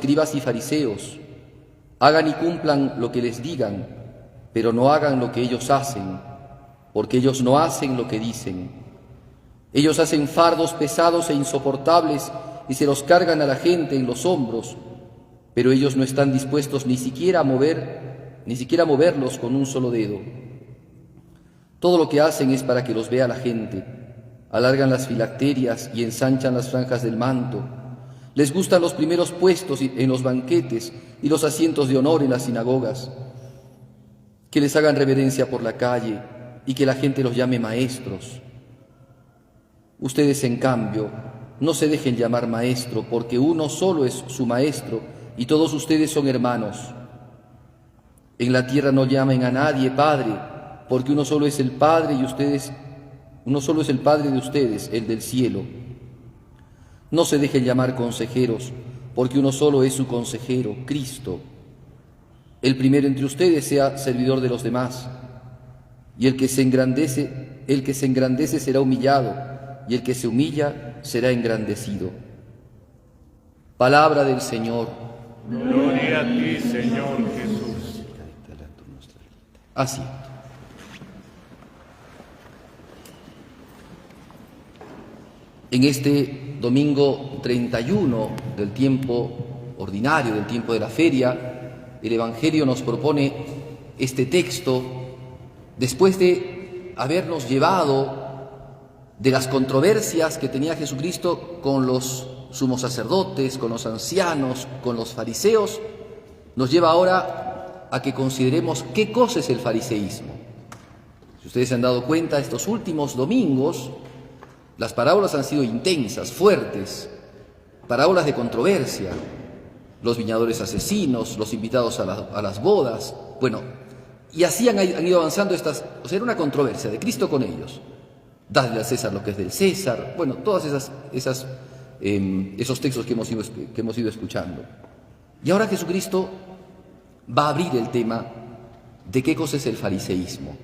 escribas y fariseos, hagan y cumplan lo que les digan, pero no hagan lo que ellos hacen, porque ellos no hacen lo que dicen. Ellos hacen fardos pesados e insoportables y se los cargan a la gente en los hombros, pero ellos no están dispuestos ni siquiera a moverlos con un solo dedo. Todo lo que hacen es para que los vea la gente. Alargan las filacterias y ensanchan las franjas del manto. Les gustan los primeros puestos en los banquetes y los asientos de honor en las sinagogas. Que les hagan reverencia por la calle y que la gente los llame maestros. Ustedes, en cambio, no se dejen llamar maestro, porque uno solo es su maestro y todos ustedes son hermanos. En la tierra no llamen a nadie Padre, porque uno solo es el Padre de ustedes, el del cielo. No se dejen llamar consejeros, porque uno solo es su consejero, Cristo. El primero entre ustedes sea servidor de los demás, y el que se engrandece será humillado, y el que se humilla será engrandecido. Palabra del Señor. Gloria a ti, Señor Jesús. Así. En este domingo 31 del tiempo ordinario, del tiempo de la feria, el Evangelio nos propone este texto después de habernos llevado de las controversias que tenía Jesucristo con los sumos sacerdotes, con los ancianos, con los fariseos, nos lleva ahora a que consideremos qué cosa es el fariseísmo. Si ustedes se han dado cuenta, estos últimos domingos las parábolas han sido intensas, fuertes, parábolas de controversia, los viñadores asesinos, los invitados a las bodas, bueno, y así han ido avanzando era una controversia de Cristo con ellos. Dadle al César lo que es del César, bueno, todos esos textos que hemos ido escuchando. Y ahora Jesucristo va a abrir el tema de qué cosa es el fariseísmo,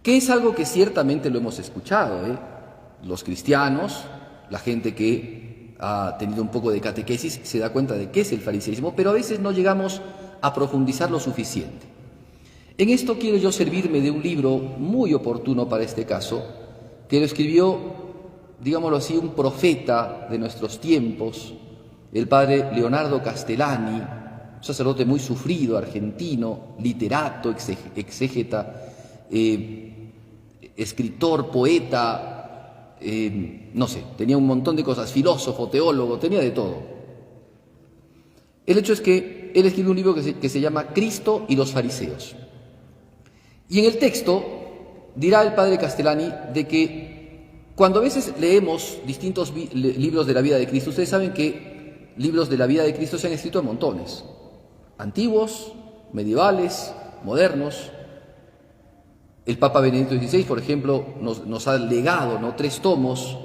que es algo que ciertamente lo hemos escuchado, Los cristianos, la gente que ha tenido un poco de catequesis, se da cuenta de qué es el fariseísmo, pero a veces no llegamos a profundizar lo suficiente. En esto quiero yo servirme de un libro muy oportuno para este caso, que lo escribió, digámoslo así, un profeta de nuestros tiempos, el padre Leonardo Castellani, un sacerdote muy sufrido, argentino, literato, exégeta, escritor, poeta, tenía un montón de cosas, filósofo, teólogo, tenía de todo. El hecho es que él escribió un libro que se llama Cristo y los fariseos. Y en el texto dirá el padre Castellani de que cuando a veces leemos distintos libros de la vida de Cristo, ustedes saben que libros de la vida de Cristo se han escrito a montones, antiguos, medievales, modernos. El Papa Benedicto XVI, por ejemplo, nos ha legado 3 tomos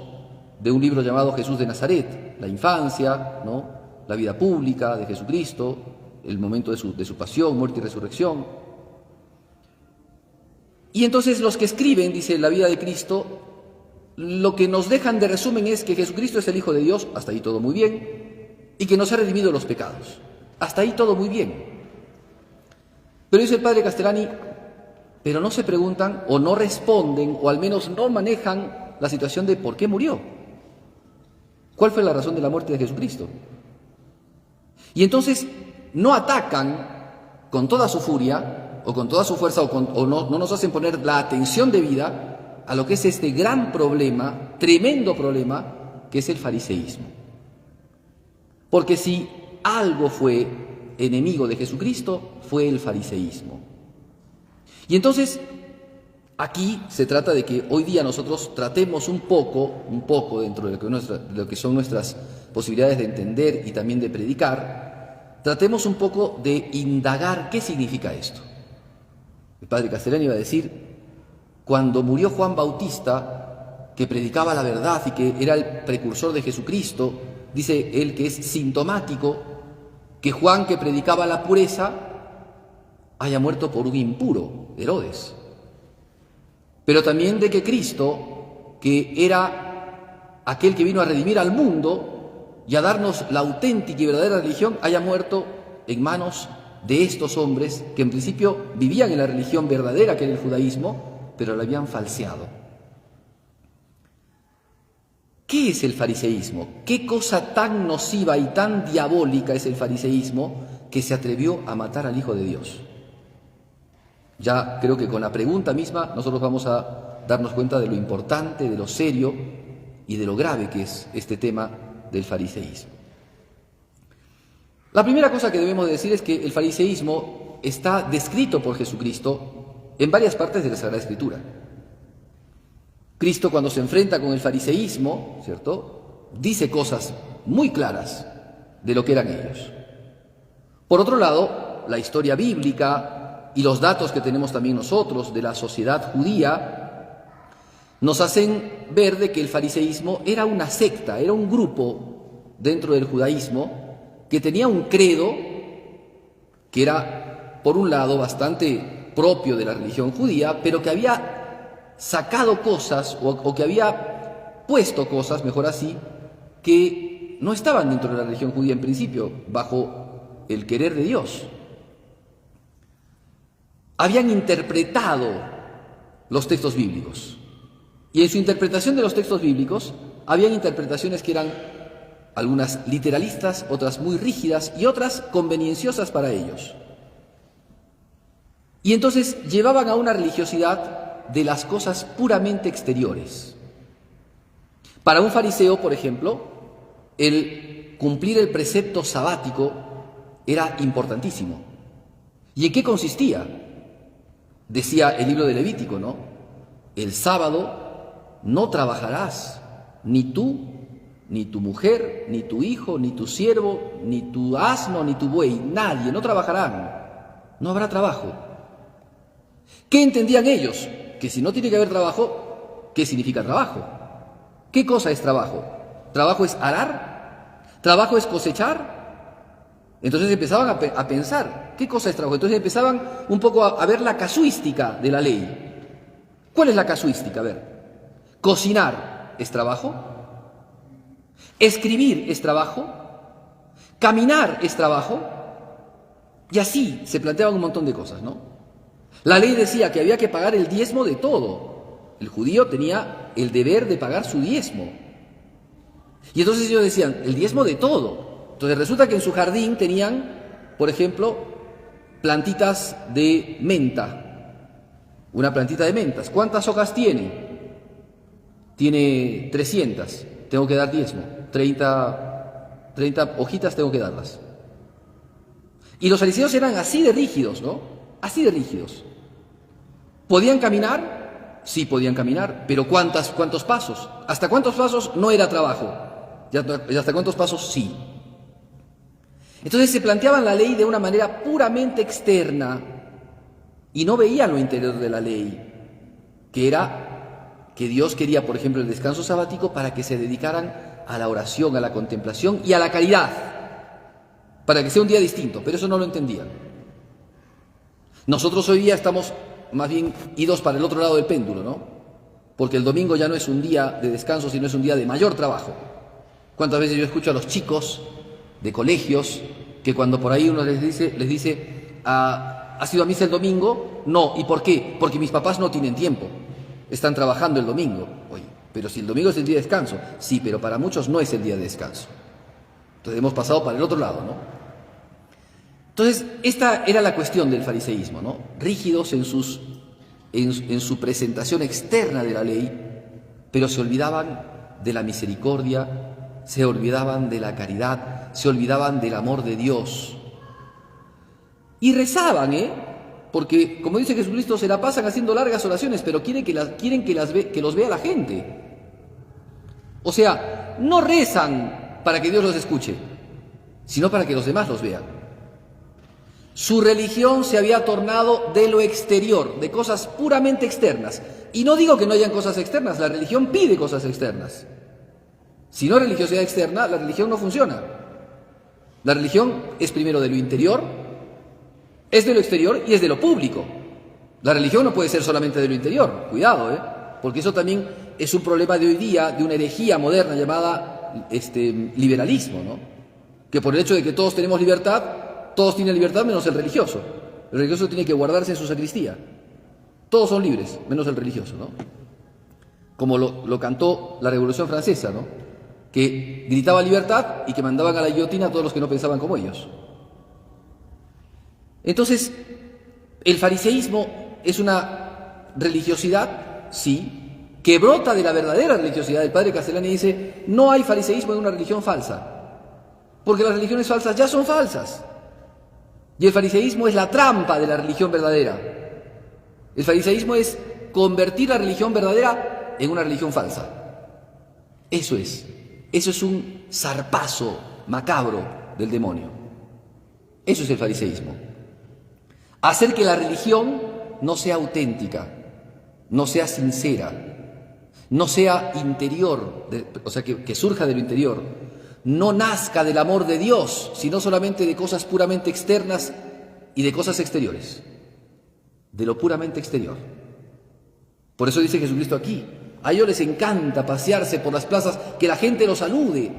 de un libro llamado Jesús de Nazaret, la infancia, la vida pública de Jesucristo, el momento de su pasión, muerte y resurrección. Y entonces los que escriben, dice, la vida de Cristo, lo que nos dejan de resumen es que Jesucristo es el Hijo de Dios, hasta ahí todo muy bien, y que nos ha redimido los pecados, hasta ahí todo muy bien. Pero dice el padre Castellani, pero no se preguntan o no responden o al menos no manejan la situación de por qué murió. ¿Cuál fue la razón de la muerte de Jesucristo? Y entonces no atacan con toda su furia o con toda su fuerza o no nos hacen poner la atención debida a lo que es este gran problema, tremendo problema, que es el fariseísmo. Porque si algo fue enemigo de Jesucristo, fue el fariseísmo. Y entonces, aquí se trata de que hoy día nosotros tratemos un poco dentro de lo que son nuestras posibilidades de entender y también de predicar, tratemos un poco de indagar qué significa esto. El padre Castellani iba a decir, cuando murió Juan Bautista, que predicaba la verdad y que era el precursor de Jesucristo, dice él que es sintomático que Juan, que predicaba la pureza, haya muerto por un impuro, Herodes. Pero también de que Cristo, que era aquel que vino a redimir al mundo, y a darnos la auténtica y verdadera religión haya muerto en manos de estos hombres que en principio vivían en la religión verdadera que era el judaísmo, pero la habían falseado. ¿Qué es el fariseísmo? ¿Qué cosa tan nociva y tan diabólica es el fariseísmo que se atrevió a matar al Hijo de Dios? Ya creo que con la pregunta misma nosotros vamos a darnos cuenta de lo importante, de lo serio y de lo grave que es este tema del fariseísmo. La primera cosa que debemos decir es que el fariseísmo está descrito por Jesucristo en varias partes de la Sagrada Escritura. Cristo, cuando se enfrenta con el fariseísmo, ¿cierto?, dice cosas muy claras de lo que eran ellos. Por otro lado, la historia bíblica y los datos que tenemos también nosotros de la sociedad judía nos hacen ver de que el fariseísmo era una secta, era un grupo dentro del judaísmo que tenía un credo que era, por un lado, bastante propio de la religión judía, pero que había sacado cosas o que había puesto cosas, mejor así, que no estaban dentro de la religión judía en principio, bajo el querer de Dios. Habían interpretado los textos bíblicos y en su interpretación de los textos bíblicos habían interpretaciones que eran algunas literalistas, otras muy rígidas y otras convenienciosas para ellos. Y entonces llevaban a una religiosidad de las cosas puramente exteriores. Para un fariseo, por ejemplo, el cumplir el precepto sabático era importantísimo. ¿Y en qué consistía? Decía el libro de Levítico, ¿no? El sábado no trabajarás, ni tú, ni tu mujer, ni tu hijo, ni tu siervo, ni tu asno, ni tu buey, nadie, no trabajarán, no habrá trabajo. ¿Qué entendían ellos? Que si no tiene que haber trabajo, ¿qué significa trabajo? ¿Qué cosa es trabajo? ¿Trabajo es arar? ¿Trabajo es cosechar? Entonces empezaban a pensar, ¿qué cosa es trabajo? Entonces empezaban un poco a ver la casuística de la ley. ¿Cuál es la casuística? A ver, cocinar es trabajo, escribir es trabajo, caminar es trabajo, y así se planteaban un montón de cosas, ¿no? La ley decía que había que pagar el diezmo de todo. El judío tenía el deber de pagar su diezmo. Y entonces ellos decían, el diezmo de todo. Entonces resulta que en su jardín tenían, por ejemplo, plantitas de menta. Una plantita de mentas. ¿Cuántas hojas tiene? Tiene 300. Tengo que dar diezmo. 30 hojitas tengo que darlas. Y los fariseos eran así de rígidos, ¿no? Así de rígidos. ¿Podían caminar? Sí, podían caminar, pero ¿cuántos pasos? ¿Hasta cuántos pasos no era trabajo? ¿Y hasta cuántos pasos sí? Entonces se planteaban la ley de una manera puramente externa y no veían lo interior de la ley, que era que Dios quería, por ejemplo, el descanso sabático para que se dedicaran a la oración, a la contemplación y a la caridad, para que sea un día distinto, pero eso no lo entendían. Nosotros hoy día estamos más bien idos para el otro lado del péndulo, ¿no? Porque el domingo ya no es un día de descanso, sino es un día de mayor trabajo. ¿Cuántas veces yo escucho a los chicos de colegios que cuando por ahí uno les dice ¿has ido a misa el domingo? No. ¿Y por qué? Porque mis papás no tienen tiempo. Están trabajando el domingo. Oye, pero si el domingo es el día de descanso. Sí, pero para muchos no es el día de descanso. Entonces hemos pasado para el otro lado, ¿no? Entonces, esta era la cuestión del fariseísmo, ¿no? Rígidos en su presentación externa de la ley, pero se olvidaban de la misericordia, se olvidaban de la caridad, se olvidaban del amor de Dios. Y rezaban, porque, como dice Jesucristo, se la pasan haciendo largas oraciones, pero quieren que los vea la gente. O sea, no rezan para que Dios los escuche, sino para que los demás los vean. Su religión se había tornado de lo exterior, de cosas puramente externas. Y no digo que no hayan cosas externas, la religión pide cosas externas. Si no hay religiosidad externa, la religión no funciona. La religión es primero de lo interior, es de lo exterior y es de lo público. La religión no puede ser solamente de lo interior, cuidado, porque eso también es un problema de hoy día, de una herejía moderna llamada liberalismo, ¿no? Que por el hecho de que todos tenemos libertad, todos tienen libertad menos el religioso. El religioso tiene que guardarse en su sacristía. Todos son libres, menos el religioso, ¿no? Como lo cantó la Revolución Francesa, ¿no? Que gritaba libertad y que mandaban a la guillotina a todos los que no pensaban como ellos. Entonces, el fariseísmo es una religiosidad, sí, que brota de la verdadera religiosidad. El padre Castellani dice, no hay fariseísmo en una religión falsa, porque las religiones falsas ya son falsas. Y el fariseísmo es la trampa de la religión verdadera. El fariseísmo es convertir la religión verdadera en una religión falsa. Eso es un zarpazo macabro del demonio. Eso es el fariseísmo. Hacer que la religión no sea auténtica, no sea sincera, no sea interior, o sea, que surja de lo interior, no nazca del amor de Dios, sino solamente de cosas puramente externas y de cosas exteriores, de lo puramente exterior. Por eso dice Jesucristo aquí, a ellos les encanta pasearse por las plazas, que la gente los salude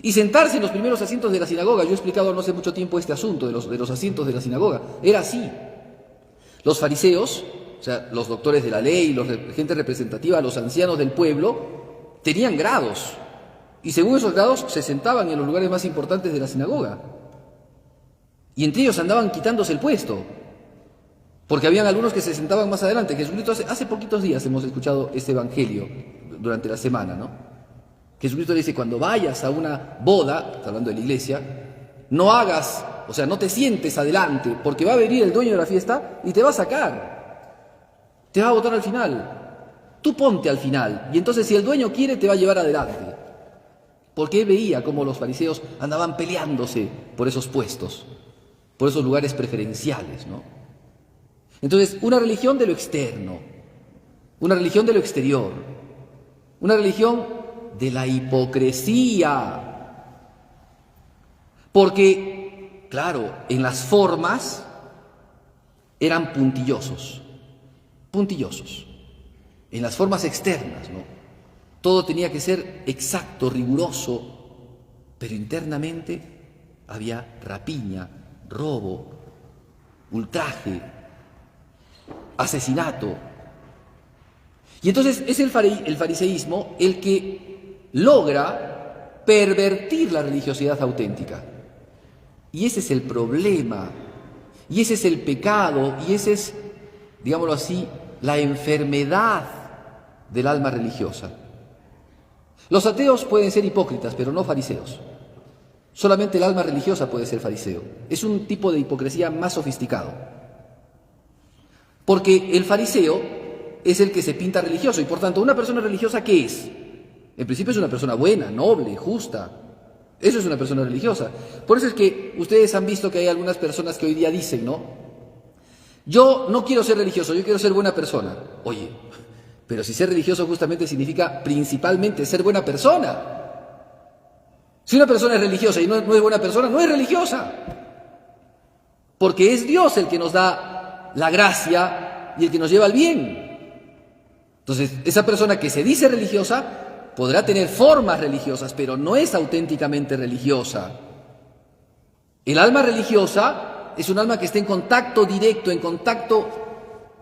y sentarse en los primeros asientos de la sinagoga. Yo he explicado no hace mucho tiempo este asunto de los asientos de la sinagoga. Era así. Los fariseos, o sea, los doctores de la ley, gente representativa, los ancianos del pueblo, tenían grados. Y según esos grados se sentaban en los lugares más importantes de la sinagoga. Y entre ellos andaban quitándose el puesto, porque habían algunos que se sentaban más adelante. Jesucristo hace poquitos días hemos escuchado este evangelio durante la semana, ¿no? Jesucristo dice, cuando vayas a una boda, está hablando de la iglesia, no hagas, o sea, no te sientes adelante, porque va a venir el dueño de la fiesta y te va a sacar, te va a botar al final. Tú ponte al final, y entonces si el dueño quiere te va a llevar adelante. Porque él veía cómo los fariseos andaban peleándose por esos puestos, por esos lugares preferenciales, ¿no? Entonces, una religión de lo externo, una religión de lo exterior, una religión de la hipocresía. Porque, claro, en las formas eran puntillosos, en las formas externas, ¿no? Todo tenía que ser exacto, riguroso, pero internamente había rapiña, robo, ultraje, asesinato. Y entonces es el fariseísmo el que logra pervertir la religiosidad auténtica. Y ese es el problema, y ese es el pecado, y ese es, digámoslo así, la enfermedad del alma religiosa. Los ateos pueden ser hipócritas, pero no fariseos. Solamente el alma religiosa puede ser fariseo. Es un tipo de hipocresía más sofisticado. Porque el fariseo es el que se pinta religioso, y por tanto, una persona religiosa, ¿qué es? En principio es una persona buena, noble, justa. Eso es una persona religiosa. Por eso es que ustedes han visto que hay algunas personas que hoy día dicen, ¿no? Yo no quiero ser religioso, yo quiero ser buena persona. Oye, pero si ser religioso justamente significa principalmente ser buena persona. Si una persona es religiosa y no es buena persona, no es religiosa. Porque es Dios el que nos da la gracia y el que nos lleva al bien. Entonces, esa persona que se dice religiosa podrá tener formas religiosas, pero no es auténticamente religiosa. El alma religiosa es un alma que está en contacto directo, en contacto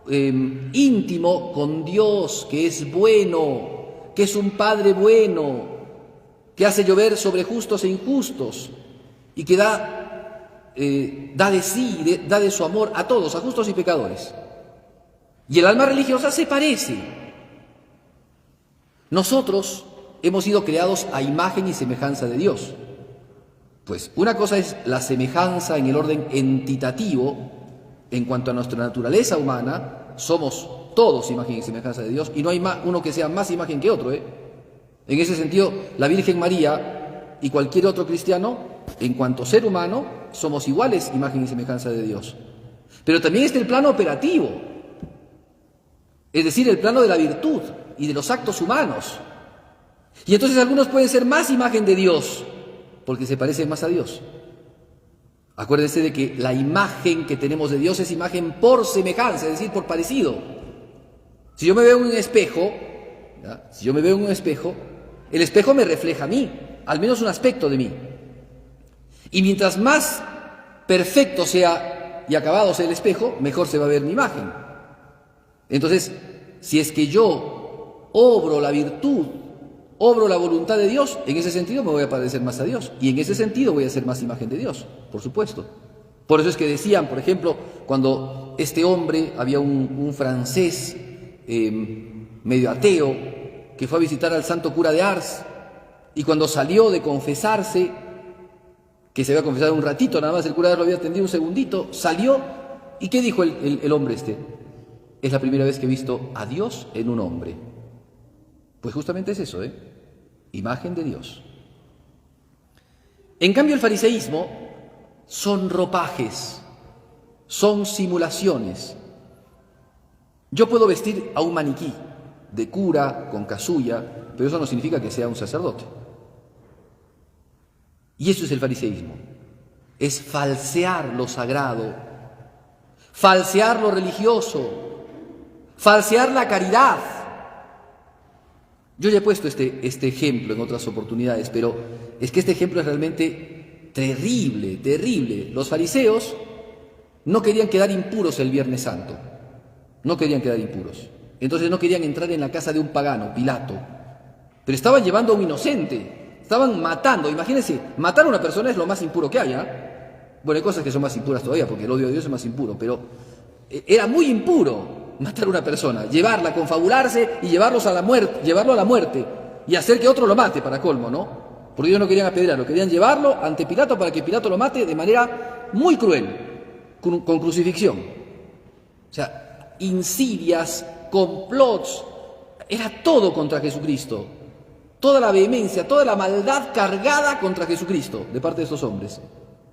íntimo con Dios, que es bueno, que es un Padre bueno, que hace llover sobre justos e injustos y que da de sí, da de su amor a todos, a justos y pecadores. Y el alma religiosa se parece. Nosotros hemos sido creados a imagen y semejanza de Dios. Pues una cosa es la semejanza en el orden entitativo. En cuanto a nuestra naturaleza humana, somos todos imagen y semejanza de Dios, y no hay uno que sea más imagen que otro, ¿eh? En ese sentido, la Virgen María y cualquier otro cristiano, en cuanto ser humano, somos iguales imagen y semejanza de Dios. Pero también está el plano operativo, es decir, el plano de la virtud y de los actos humanos. Y entonces algunos pueden ser más imagen de Dios, porque se parecen más a Dios. Acuérdense de que la imagen que tenemos de Dios es imagen por semejanza, es decir, por parecido. Si yo me veo en un espejo, ¿ya? Si yo me veo en un espejo, el espejo me refleja a mí. al menos un aspecto de mí. Y mientras más perfecto sea y acabado sea el espejo, mejor se va a ver mi imagen. Entonces, si es que yo obro la virtud, obro la voluntad de Dios, en ese sentido me voy a parecer más a Dios. Y en ese sentido voy a ser más imagen de Dios, por supuesto. Por eso es que decían, por ejemplo, cuando este hombre, había un francés medio ateo, que fue a visitar al santo cura de Ars, y cuando salió de confesarse, que se había confesado un ratito, nada más el cura de Ars lo había atendido un segundito, salió, ¿y qué dijo el hombre este? Es la primera vez que he visto a Dios en un hombre. Pues justamente es eso, imagen de Dios. En cambio el fariseísmo son ropajes, son simulaciones. Yo puedo vestir a un maniquí de cura, con casulla, pero eso no significa que sea un sacerdote. Y eso es el fariseísmo, es falsear lo sagrado, falsear lo religioso, falsear la caridad. Yo ya he puesto este ejemplo en otras oportunidades, pero es que este ejemplo es realmente terrible, terrible. Los fariseos no querían quedar impuros el Viernes Santo, no querían quedar impuros. Entonces no querían entrar en la casa de un pagano, Pilato, pero estaban llevando a un inocente, estaban matando. Imagínense, matar a una persona es lo más impuro que haya. Bueno, hay cosas que son más impuras todavía, porque el odio a Dios es más impuro, pero era muy impuro matar a una persona, llevarla, confabularse y llevarlo a la muerte y hacer que otro lo mate, para colmo, ¿no? Porque ellos no querían apedrearlo, querían llevarlo ante Pilato para que Pilato lo mate de manera muy cruel, con crucifixión. O sea, insidias, complots, era todo contra Jesucristo, toda la vehemencia, toda la maldad cargada contra Jesucristo de parte de estos hombres,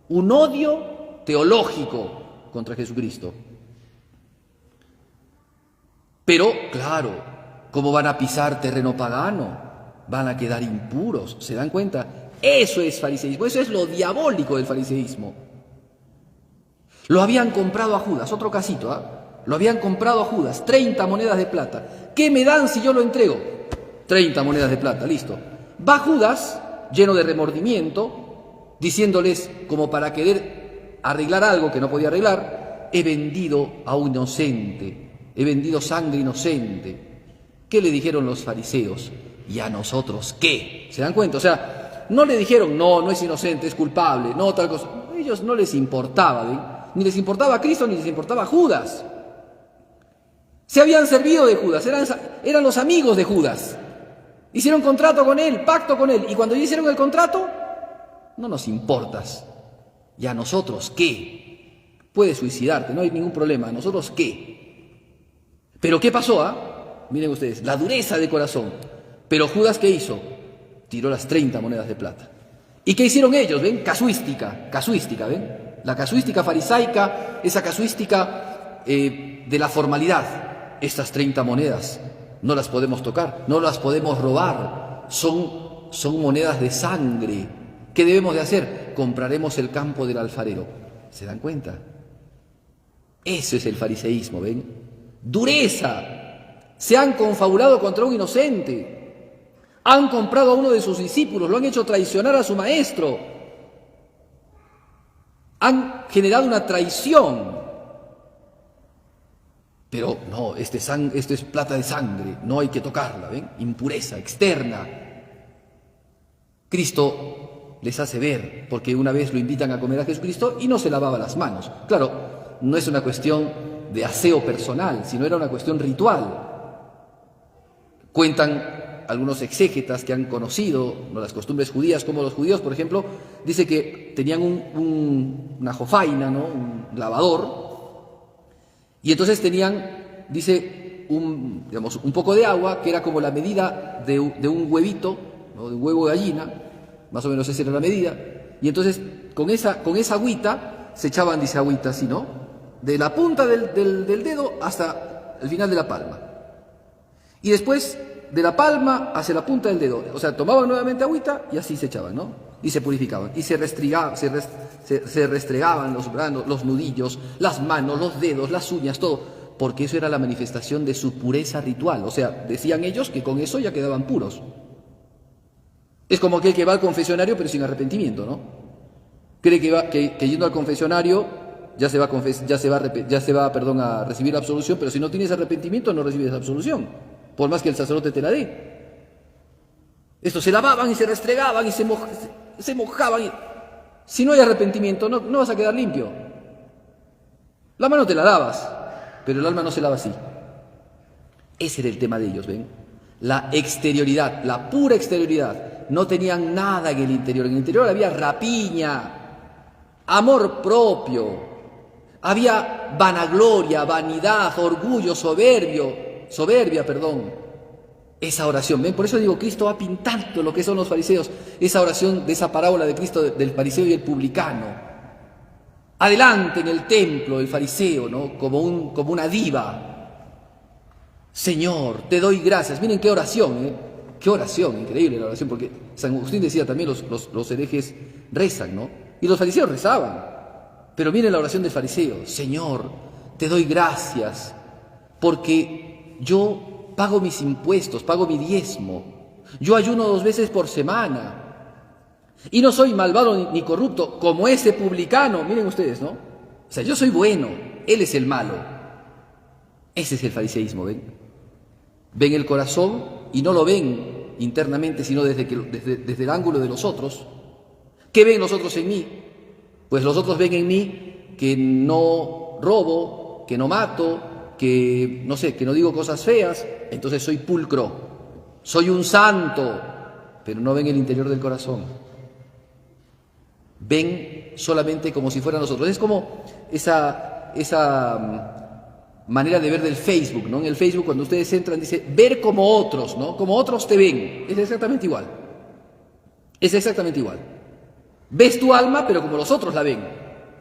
un odio teológico contra Jesucristo. Pero, claro, ¿cómo van a pisar terreno pagano? Van a quedar impuros, ¿se dan cuenta? Eso es fariseísmo, eso es lo diabólico del fariseísmo. Lo habían comprado a Judas, otro casito, lo habían comprado a Judas, 30 monedas de plata. ¿Qué me dan si yo lo entrego? 30 monedas de plata, listo. Va Judas, lleno de remordimiento, diciéndoles, como para querer arreglar algo que no podía arreglar, he vendido a un inocente. He vendido sangre inocente. ¿Qué le dijeron los fariseos? ¿Y a nosotros qué? ¿Se dan cuenta? O sea, no le dijeron, no es inocente, es culpable, no, tal cosa. A ellos no les importaba, ¿ven? Ni les importaba a Cristo, ni les importaba a Judas. Se habían servido de Judas, eran los amigos de Judas. Hicieron contrato con él, pacto con él. Y cuando ya hicieron el contrato, no nos importas. ¿Y a nosotros qué? Puedes suicidarte, no hay ningún problema. ¿A nosotros qué? Pero ¿qué pasó? Miren ustedes, la dureza de corazón. Pero Judas, ¿qué hizo? Tiró las 30 monedas de plata. ¿Y qué hicieron ellos? ¿Ven? Casuística, ¿ven? La casuística farisaica, esa casuística de la formalidad. Estas 30 monedas no las podemos tocar, no las podemos robar. Son monedas de sangre. ¿Qué debemos de hacer? Compraremos el campo del alfarero. ¿Se dan cuenta? Eso es el fariseísmo, ¿ven? Dureza, se han confabulado contra un inocente, han comprado a uno de sus discípulos, lo han hecho traicionar a su maestro, han generado una traición. Pero no, esto es plata de sangre, no hay que tocarla, ¿ven? Impureza externa. Cristo les hace ver, porque una vez lo invitan a comer a Jesucristo y no se lavaba las manos. Claro, no es una cuestión de aseo personal, sino era una cuestión ritual. Cuentan algunos exégetas que han conocido las costumbres judías, como los judíos, por ejemplo, dice que tenían una jofaina, ¿no? Un lavador, y entonces tenían, dice, un poco de agua, que era como la medida de un huevito, ¿no? De un huevo de gallina, más o menos esa era la medida, y entonces con esa agüita se echaban, dice, agüita así, ¿no? De la punta del dedo hasta el final de la palma. Y después de la palma hacia la punta del dedo. O sea, tomaban nuevamente agüita y así se echaban, ¿no? Y se purificaban. Y se restregaban los branos, los nudillos, las manos, los dedos, las uñas, todo. Porque eso era la manifestación de su pureza ritual. O sea, decían ellos que con eso ya quedaban puros. Es como aquel que va al confesionario pero sin arrepentimiento, ¿no? Cree que yendo al confesionario ya se va a recibir la absolución, pero si no tienes arrepentimiento no recibes la absolución, por más que el sacerdote te la dé. Estos se lavaban y se restregaban y se mojaban. Si no hay arrepentimiento no vas a quedar limpio. La mano te la lavas, pero el alma no se lava así. Ese era el tema de ellos, ¿ven? La exterioridad, la pura exterioridad. No tenían nada en el interior. En el interior había rapiña, amor propio, había vanagloria, vanidad, orgullo, soberbia. Esa oración, ¿ven? Por eso digo, Cristo va pintando lo que son los fariseos, esa oración de esa parábola de Cristo del fariseo y el publicano. Adelante en el templo el fariseo, ¿no? Como una diva. Señor, te doy gracias. Miren qué oración, ¿eh? Qué oración, increíble la oración, porque San Agustín decía también los herejes rezan, ¿no? Y los fariseos rezaban. Pero miren la oración del fariseo. Señor, te doy gracias porque yo pago mis impuestos, pago mi diezmo. Yo ayuno 2 veces por semana. Y no soy malvado ni corrupto como ese publicano. Miren ustedes, ¿no? O sea, yo soy bueno, él es el malo. Ese es el fariseísmo, ¿ven? Ven el corazón y no lo ven internamente, sino desde el ángulo de los otros. ¿Qué ven los otros en mí? Pues los otros ven en mí que no robo, que no mato, que no digo cosas feas, entonces soy pulcro, soy un santo, pero no ven el interior del corazón. Ven solamente como si fueran nosotros. Es como esa manera de ver del Facebook, ¿no? En el Facebook cuando ustedes entran dice ver como otros, ¿no? Como otros te ven. Es exactamente igual. Es exactamente igual. Ves tu alma, pero como los otros la ven.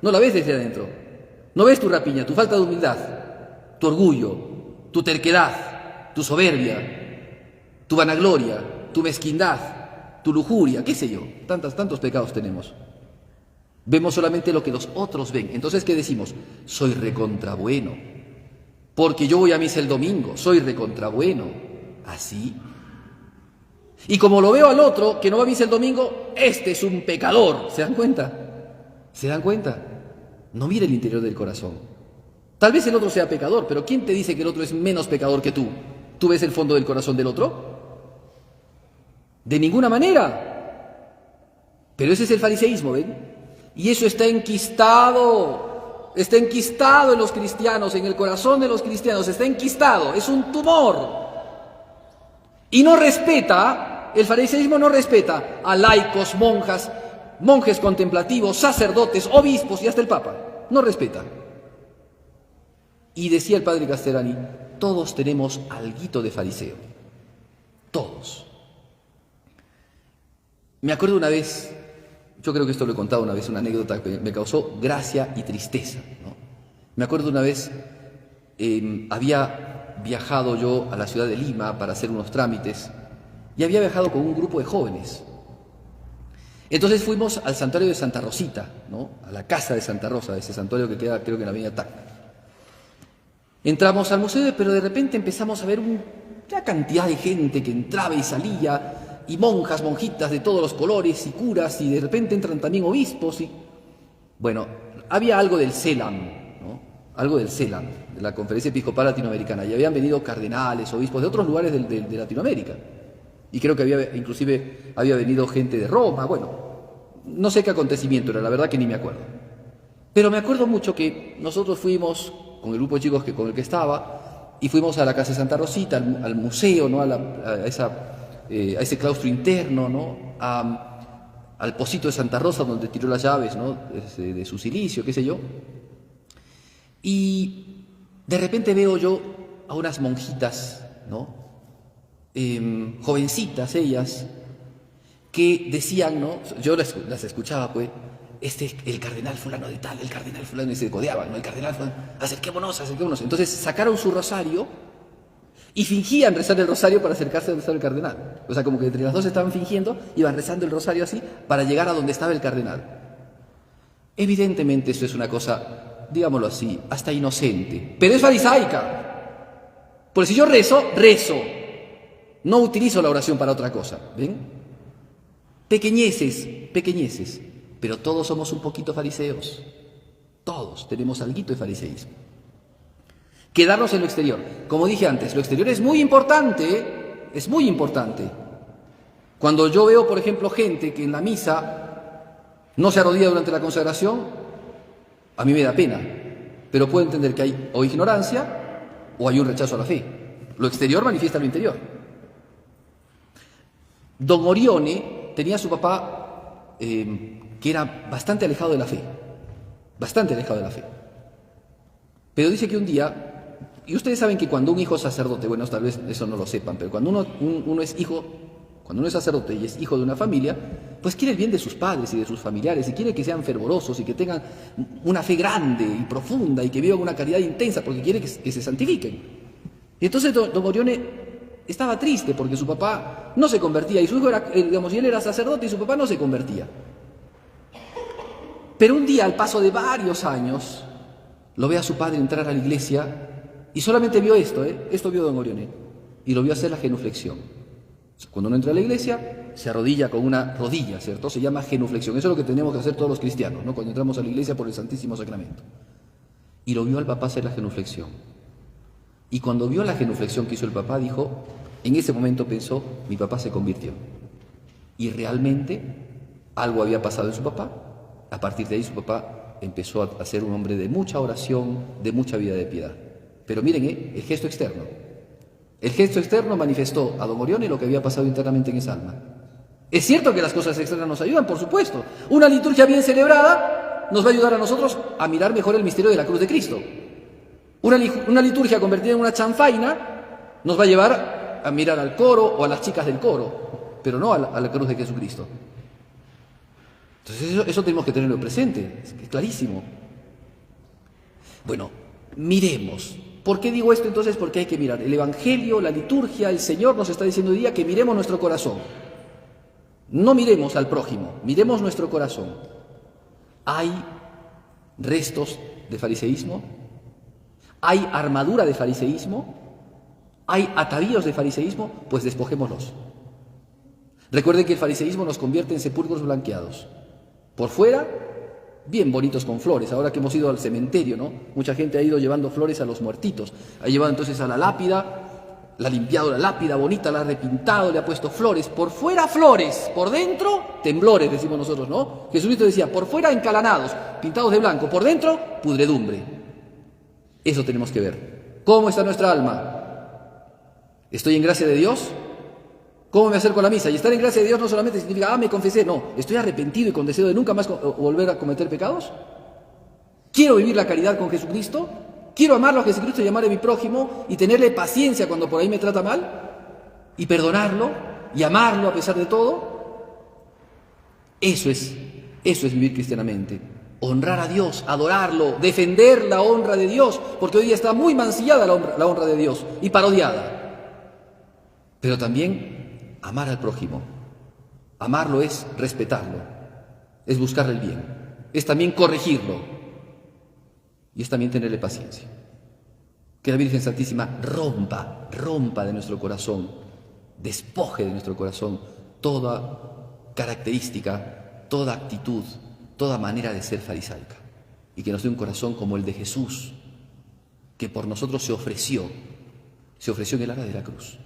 No la ves desde adentro. No ves tu rapiña, tu falta de humildad, tu orgullo, tu terquedad, tu soberbia, tu vanagloria, tu mezquindad, tu lujuria, qué sé yo. Tantos pecados tenemos. Vemos solamente lo que los otros ven. Entonces, ¿qué decimos? Soy recontra bueno. Porque yo voy a misa el domingo, soy recontra bueno. ¿Así? Y como lo veo al otro, que no va a misa el domingo, este es un pecador. ¿Se dan cuenta? ¿Se dan cuenta? No mire el interior del corazón. Tal vez el otro sea pecador, pero ¿quién te dice que el otro es menos pecador que tú? ¿Tú ves el fondo del corazón del otro? De ninguna manera. Pero ese es el fariseísmo, ¿ven? Y eso está enquistado en los cristianos, en el corazón de los cristianos, está enquistado, es un tumor. Y no respeta, el fariseísmo no respeta a laicos, monjes contemplativos, sacerdotes, obispos y hasta el Papa. No respeta. Y decía el padre Castellani, todos tenemos alguito de fariseo. Todos. Me acuerdo una vez, yo creo que esto lo he contado una vez, una anécdota que me causó gracia y tristeza, ¿no? Me acuerdo una vez, había viajado yo a la ciudad de Lima para hacer unos trámites y había viajado con un grupo de jóvenes. Entonces fuimos al santuario de Santa Rosita, ¿no? A la casa de Santa Rosa, ese santuario que queda creo que en la avenida Tacna. Entramos al museo, pero de repente empezamos a ver una cantidad de gente que entraba y salía, y monjitas de todos los colores, y curas, y de repente entran también obispos. Bueno, había algo del CELAM, ¿no? Algo del CELAM, de la Conferencia Episcopal Latinoamericana, y habían venido cardenales, obispos de otros lugares de Latinoamérica. Y creo que inclusive había venido gente de Roma, bueno, no sé qué acontecimiento era, la verdad que ni me acuerdo. Pero me acuerdo mucho que nosotros fuimos con el grupo de chicos con el que estaba, y fuimos a la casa de Santa Rosita, al museo, ¿no? a ese claustro interno, ¿no? Al pocito de Santa Rosa donde tiró las llaves, ¿no? de su cilicio, qué sé yo. Y de repente veo yo a unas monjitas, ¿no? Jovencitas ellas, que decían, ¿no? Yo las escuchaba, pues, el cardenal fulano de tal, el cardenal fulano, y se codeaban, ¿no? El cardenal fulano, acerquémonos. Entonces sacaron su rosario y fingían rezar el rosario para acercarse a donde estaba el cardenal. O sea, como que entre las dos estaban fingiendo, iban rezando el rosario así para llegar a donde estaba el cardenal. Evidentemente eso es una cosa, digámoslo así, hasta inocente, pero es farisaica. Porque si yo rezo, no utilizo la oración para otra cosa, ¿ven? pequeñeces, pero todos somos un poquito fariseos. Todos tenemos alguito de fariseísmo. Quedarnos en lo exterior. Como dije antes, lo exterior es muy importante, es muy importante. Cuando yo veo, por ejemplo, gente que en la misa no se arrodilla durante la consagración, a mí me da pena, pero puedo entender que hay o ignorancia o hay un rechazo a la fe. Lo exterior manifiesta lo interior. Don Orione tenía a su papá que era bastante alejado de la fe, Pero dice que un día, y ustedes saben que cuando un hijo es sacerdote, bueno, tal vez eso no lo sepan, pero cuando uno es hijo, cuando uno es sacerdote y es hijo de una familia, pues quiere el bien de sus padres y de sus familiares, y quiere que sean fervorosos y que tengan una fe grande y profunda y que vivan una caridad intensa, porque quiere que se santifiquen. Y entonces don Orione estaba triste porque su papá no se convertía, y su hijo era, y él era sacerdote y su papá no se convertía. Pero un día, al paso de varios años, lo ve a su padre entrar a la iglesia y solamente vio esto vio don Orione, y lo vio hacer la genuflexión. Cuando uno entra a la iglesia, se arrodilla con una rodilla, ¿cierto? Se llama genuflexión. Eso es lo que tenemos que hacer todos los cristianos, ¿no? Cuando entramos a la iglesia por el Santísimo Sacramento. Y lo vio al papá hacer la genuflexión. Y cuando vio la genuflexión que hizo el papá, dijo, en ese momento pensó, mi papá se convirtió. Y realmente algo había pasado en su papá. A partir de ahí su papá empezó a ser un hombre de mucha oración, de mucha vida de piedad. Pero miren, el gesto externo. El gesto externo manifestó a don Orione lo que había pasado internamente en esa alma. Es cierto que las cosas externas nos ayudan, por supuesto. Una liturgia bien celebrada nos va a ayudar a nosotros a mirar mejor el misterio de la cruz de Cristo. Una liturgia convertida en una chanfaina nos va a llevar a mirar al coro o a las chicas del coro, pero no a la cruz de Jesucristo. Entonces eso tenemos que tenerlo presente, es clarísimo. Bueno, miremos. ¿Por qué digo esto entonces? Porque hay que mirar. El Evangelio, la liturgia, el Señor nos está diciendo hoy día que miremos nuestro corazón. No miremos al prójimo, miremos nuestro corazón. ¿Hay restos de fariseísmo? ¿Hay armadura de fariseísmo? ¿Hay atavíos de fariseísmo? Pues despojémoslos. Recuerden que el fariseísmo nos convierte en sepulcros blanqueados. Por fuera, bien bonitos con flores. Ahora que hemos ido al cementerio, ¿no? Mucha gente ha ido llevando flores a los muertitos. Ha llevado entonces a la lápida, la ha limpiado la lápida bonita, la ha repintado, le ha puesto flores. Por fuera flores, por dentro temblores, decimos nosotros, ¿no? Jesucristo decía, por fuera encalanados, pintados de blanco, por dentro pudredumbre. Eso tenemos que ver. ¿Cómo está nuestra alma? ¿Estoy en gracia de Dios? ¿Cómo me acerco a la misa? Y estar en gracia de Dios no solamente significa, me confesé, no, estoy arrepentido y con deseo de nunca más volver a cometer pecados. ¿Quiero vivir la caridad con Jesucristo? ¿Quiero amarlo a Jesucristo y amar a mi prójimo y tenerle paciencia cuando por ahí me trata mal? ¿Y perdonarlo? ¿Y amarlo a pesar de todo? Eso es vivir cristianamente. Honrar a Dios, adorarlo, defender la honra de Dios, porque hoy día está muy mancillada la honra de Dios y parodiada. Pero también amar al prójimo. Amarlo es respetarlo, es buscarle el bien, es también corregirlo y es también tenerle paciencia. Que la Virgen Santísima rompa de nuestro corazón, despoje de nuestro corazón toda característica, toda actitud, toda manera de ser farisaica, y que nos dé un corazón como el de Jesús, que por nosotros se ofreció en el agra de la cruz,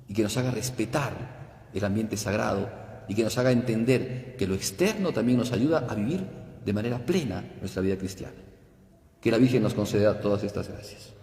y que nos haga respetar el ambiente sagrado y que nos haga entender que lo externo también nos ayuda a vivir de manera plena nuestra vida cristiana. Que la Virgen nos conceda todas estas gracias.